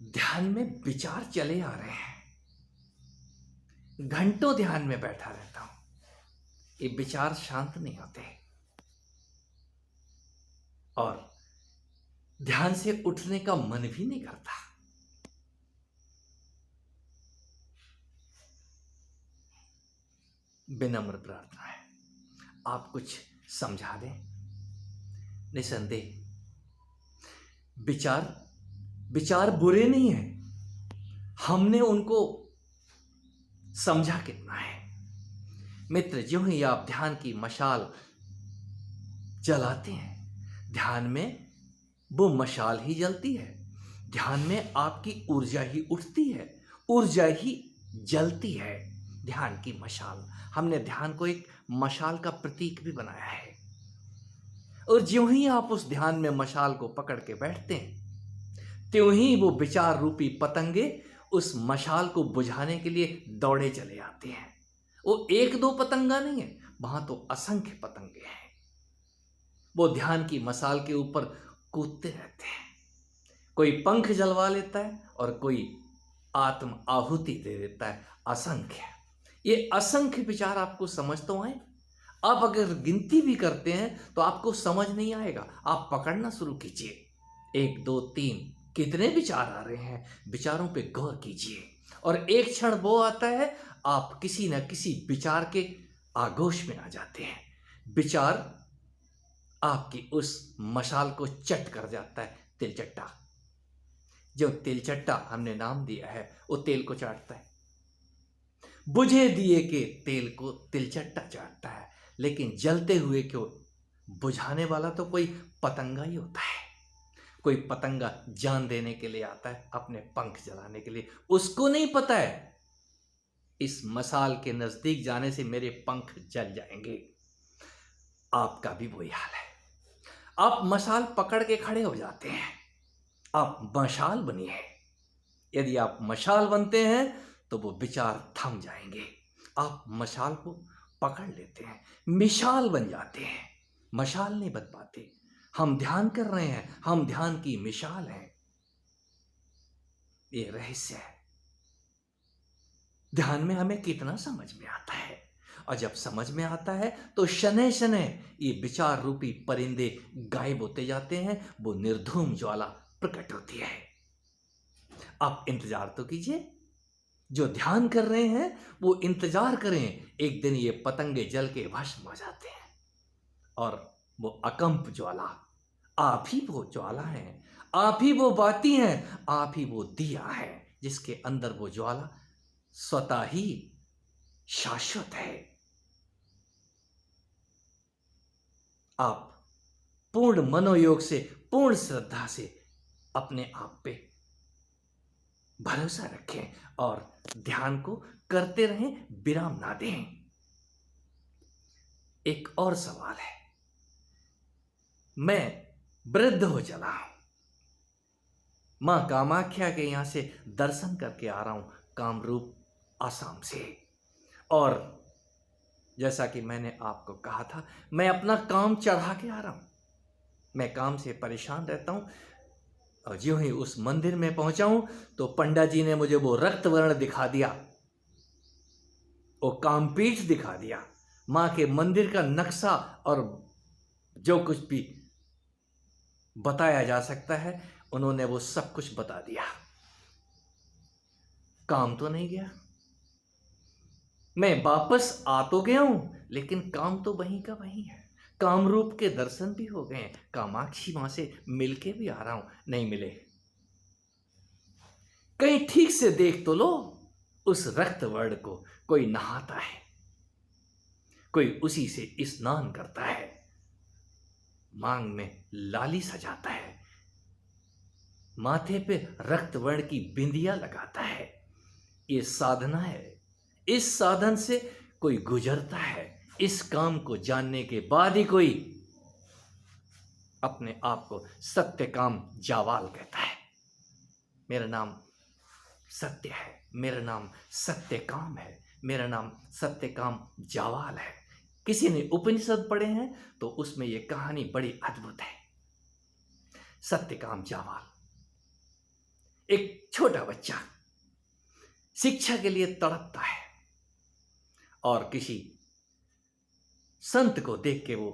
ध्यान में विचार चले आ रहे हैं, घंटों ध्यान में बैठा रहता हूं, ये विचार शांत नहीं होते और ध्यान से उठने का मन भी नहीं करता। विनम्र प्रार्थना है, आप कुछ समझा दें। निसंदेह विचार विचार बुरे नहीं है, हमने उनको समझा कितना है। मित्र, ज्यों ही आप ध्यान की मशाल जलाते हैं, ध्यान में वो मशाल ही जलती है, ध्यान में आपकी ऊर्जा ही उठती है, ऊर्जा ही जलती है। ध्यान की मशाल, हमने ध्यान को एक मशाल का प्रतीक भी बनाया है। और ज्यों ही आप उस ध्यान में मशाल को पकड़ के बैठते हैं, त्यों ही वो विचार रूपी पतंगे उस मशाल को बुझाने के लिए दौड़े चले आते हैं। वो एक दो पतंगा नहीं है, वहां तो असंख्य पतंगे हैं। वो ध्यान की मशाल के ऊपर कूदते रहते हैं। कोई पंख जलवा लेता है और कोई आत्म आहुति दे देता है। असंख्य, ये असंख्य विचार आपको समझ तो आए। आप अगर गिनती भी करते हैं तो आपको समझ नहीं आएगा। आप पकड़ना शुरू कीजिए, 1 2 3 कितने विचार आ रहे हैं, विचारों पे गौर कीजिए। और एक क्षण वो आता है, आप किसी न किसी विचार के आगोश में आ जाते हैं। विचार आपकी उस मशाल को चट कर जाता है, तिलचट्टा। जो तिलचट्टा हमने नाम दिया है, वो तेल को चाटता है। बुझे दिए के तेल को तिलचट्टा चाटता है, लेकिन जलते हुए को बुझाने वाला तो कोई पतंगा ही होता है। कोई पतंगा जान देने के लिए आता है, अपने पंख जलाने के लिए। उसको नहीं पता है इस मसाल के नजदीक जाने से मेरे पंख जल जाएंगे। आपका भी वही हाल है। आप मशाल पकड़ के खड़े हो जाते हैं, आप मशाल बनिए। यदि आप मशाल बनते हैं तो वो विचार थम जाएंगे। आप मशाल को पकड़ लेते हैं, मिशाल बन जाते हैं। मशाल नहीं बन पाते। हम ध्यान कर रहे हैं, हम ध्यान की मिशाल हैं। ये रहस्य है। ध्यान में हमें कितना समझ में आता है, और जब समझ में आता है तो शनै शनै ये विचार रूपी परिंदे गायब होते जाते हैं। वो निर्धूम ज्वाला प्रकट होती है। आप इंतजार तो कीजिए। जो ध्यान कर रहे हैं वो इंतजार करें, एक दिन ये पतंगे जल के भस्म हो जाते हैं। और वो अकंप ज्वाला, आप ही वो ज्वाला हैं, आप ही वो बाती हैं, आप ही वो दिया है जिसके अंदर वो ज्वाला स्वतः ही शाश्वत है। आप पूर्ण मनोयोग से, पूर्ण श्रद्धा से अपने आप पे भरोसा रखें और ध्यान को करते रहें, विराम ना दें। एक और सवाल है। मैं वृद्ध हो चला हूं, मां कामाख्या के यहां से दर्शन करके आ रहा हूं, कामरूप आसाम से। और जैसा कि मैंने आपको कहा था, मैं अपना काम चढ़ा के आ रहा हूं। मैं काम से परेशान रहता हूं। और ज्यों ही उस मंदिर में पहुंचा हूं तो पंडा जी ने मुझे वो रक्त वर्ण दिखा दिया, वो कामपीठ दिखा दिया। मां के मंदिर का नक्शा और जो कुछ भी बताया जा सकता है, उन्होंने वो सब कुछ बता दिया। काम तो नहीं गया, मैं वापस आ तो गया हूं, लेकिन काम तो वहीं का वहीं है। कामरूप के दर्शन भी हो गए, कामाक्षी मां से मिलके भी आ रहा हूं, नहीं मिले। कहीं ठीक से देख तो लो उस रक्त वर्ण को। कोई नहाता है, कोई उसी से स्नान करता है, मांग में लाली सजाता है, माथे पे रक्त वर्ण की बिंदिया लगाता है। ये साधना है। इस साधन से कोई गुजरता है। इस काम को जानने के बाद ही कोई अपने आप को सत्यकाम जावाल कहता है। मेरा नाम सत्य है, मेरा नाम सत्यकाम है, मेरा नाम सत्यकाम जावाल है। किसी ने उपनिषद पढ़े हैं तो उसमें यह कहानी बड़ी अद्भुत है। सत्यकाम जावाल, एक छोटा बच्चा शिक्षा के लिए तड़पता है और किसी संत को देख के वो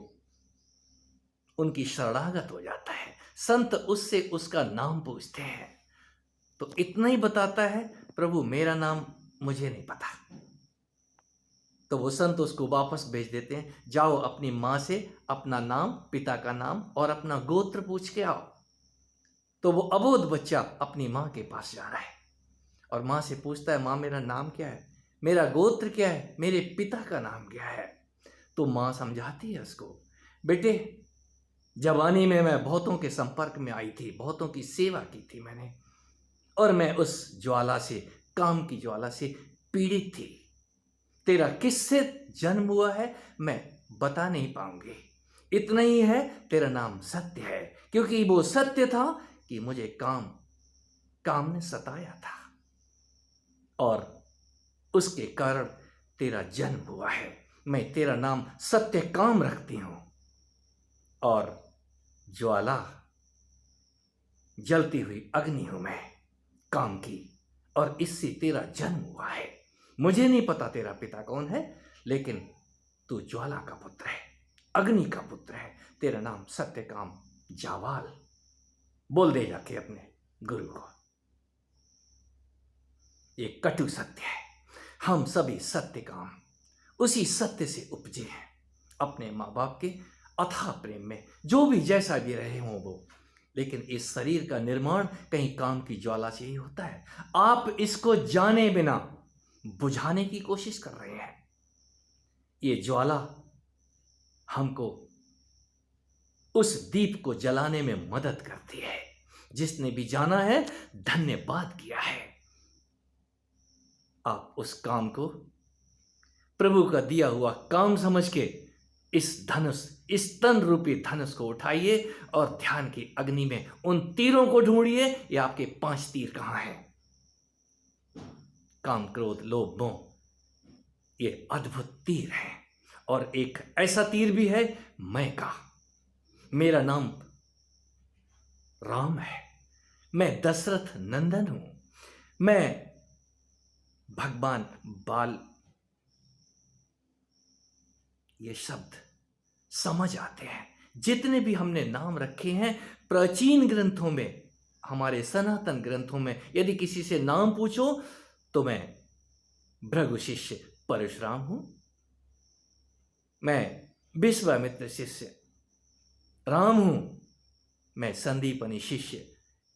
उनकी शरणागत हो जाता है। संत उससे उसका नाम पूछते हैं तो इतना ही बताता है, प्रभु मेरा नाम मुझे नहीं पता। तो वो संत उसको वापस भेज देते हैं, जाओ अपनी माँ से अपना नाम, पिता का नाम और अपना गोत्र पूछ के आओ। तो वो अबोध बच्चा अपनी माँ के पास जा रहा है और माँ से पूछता है, माँ मेरा नाम क्या है, मेरा गोत्र क्या है, मेरे पिता का नाम क्या है। तो माँ समझाती है उसको, बेटे जवानी में मैं बहुतों के संपर्क में आई थी, बहुतों की सेवा की थी मैंने, और मैं उस ज्वाला से, काम की ज्वाला से पीड़ित थी। तेरा किससे जन्म हुआ है मैं बता नहीं पाऊंगी, इतना ही है तेरा नाम सत्य है, क्योंकि वो सत्य था कि मुझे काम ने सताया था और उसके कारण तेरा जन्म हुआ है। मैं तेरा नाम सत्य काम रखती हूं और ज्वाला जलती हुई अग्नि हूं मैं काम की, और इससे तेरा जन्म हुआ है। मुझे नहीं पता तेरा पिता कौन है, लेकिन तू ज्वाला का पुत्र है, अग्नि का पुत्र है, तेरा नाम सत्यकाम जावाल। बोल दे जाके अपने गुरु को। ये कटु सत्य है, हम सभी सत्यकाम उसी सत्य से उपजे हैं, अपने माँ बाप के अथाह प्रेम में, जो भी जैसा भी रहे हों वो। लेकिन इस शरीर का निर्माण कहीं काम की ज्वाला से ही होता है। आप इसको जाने बिना बुझाने की कोशिश कर रहे हैं। ये ज्वाला हमको उस दीप को जलाने में मदद करती है। जिसने भी जाना है धन्यवाद किया है। आप उस काम को प्रभु का दिया हुआ काम समझ के इस धनुष, इस तन रूपी धनुष को उठाइए और ध्यान की अग्नि में उन तीरों को ढूंढिए। ये आपके 5 तीर कहां हैं? काम, क्रोध, लोभ, मोह, ये अद्भुत तीर हैं। और एक ऐसा तीर भी है मैं का। मेरा नाम राम है, मैं दशरथ नंदन हूं, मैं भगवान बाल। ये शब्द समझ आते हैं। जितने भी हमने नाम रखे हैं प्राचीन ग्रंथों में, हमारे सनातन ग्रंथों में, यदि किसी से नाम पूछो तो मैं भृगु शिष्य परशुराम हूं, मैं विश्वामित्र शिष्य राम हूं, मैं संदीपनी शिष्य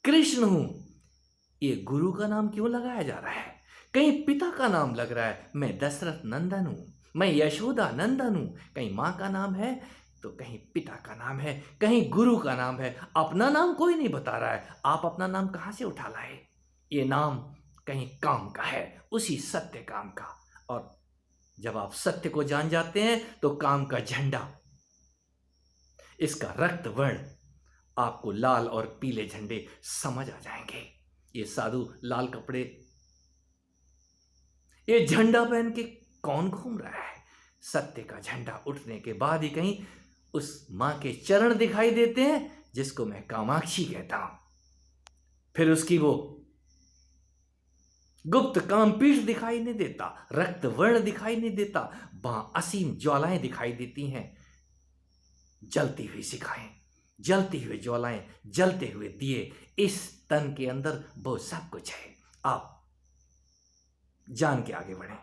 कृष्ण हूं। ये गुरु का नाम क्यों लगाया जा रहा है? कहीं पिता का नाम लग रहा है, मैं दशरथ नंदन हूं, मैं यशोदा नंदन हूं। कहीं मां का नाम है तो कहीं पिता का नाम है, कहीं गुरु का नाम है। अपना नाम कोई नहीं बता रहा है, आप अपना नाम कहां से उठा लाए? ये नाम कहीं काम का है, उसी सत्य काम का। और जब आप सत्य को जान जाते हैं तो काम का झंडा, इसका रक्त वर्ण आपको लाल और पीले झंडे समझ आ जाएंगे। ये साधु लाल कपड़े, ये झंडा पहन के कौन घूम रहा है? सत्य का झंडा उठने के बाद ही कहीं उस मां के चरण दिखाई देते हैं, जिसको मैं कामाक्षी कहता हूं। फिर उसकी वो गुप्त कामपीठ दिखाई नहीं देता, रक्त वर्ण दिखाई नहीं देता, वहां असीम ज्वालाएं दिखाई देती हैं, जलती हुई शिखाएं, जलती हुई ज्वालाएं, जलते हुए दिए। इस तन के अंदर वो सब कुछ है। आप जान के आगे बढ़ें।